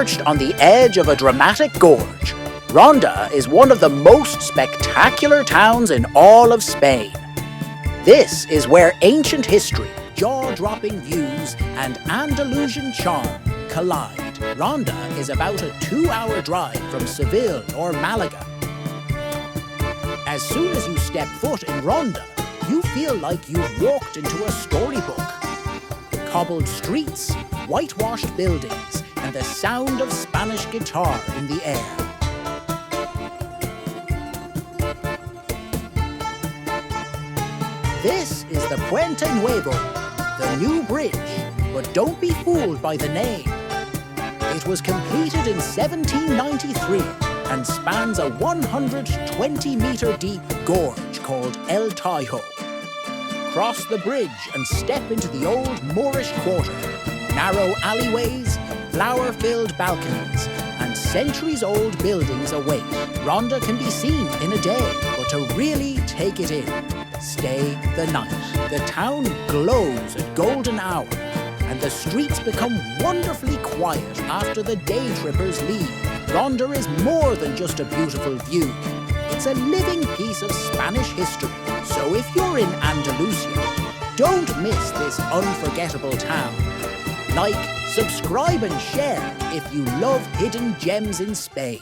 Perched on the edge of a dramatic gorge, Ronda is one of the most spectacular towns in all of Spain. This is where ancient history, jaw-dropping views, and Andalusian charm collide. Ronda is about a 2-hour drive from Seville or Malaga. As soon as you step foot in Ronda, you feel like you've walked into a storybook. Cobbled streets, whitewashed buildings, and the sound of Spanish guitar in the air. This is the Puente Nuevo, the new bridge, but don't be fooled by the name. It was completed in 1793 and spans a 120-metre deep gorge called El Tajo. Cross the bridge and step into the old Moorish quarter. Narrow alleyways, flower-filled balconies, and centuries-old buildings await. Ronda can be seen in a day, but to really take it in, stay the night. The town glows at golden hour, and the streets become wonderfully quiet after the day trippers leave. Ronda is more than just a beautiful view. It's a living piece of Spanish history. So if you're in Andalusia, don't miss this unforgettable town. Like, subscribe and share if you love hidden gems in Spain.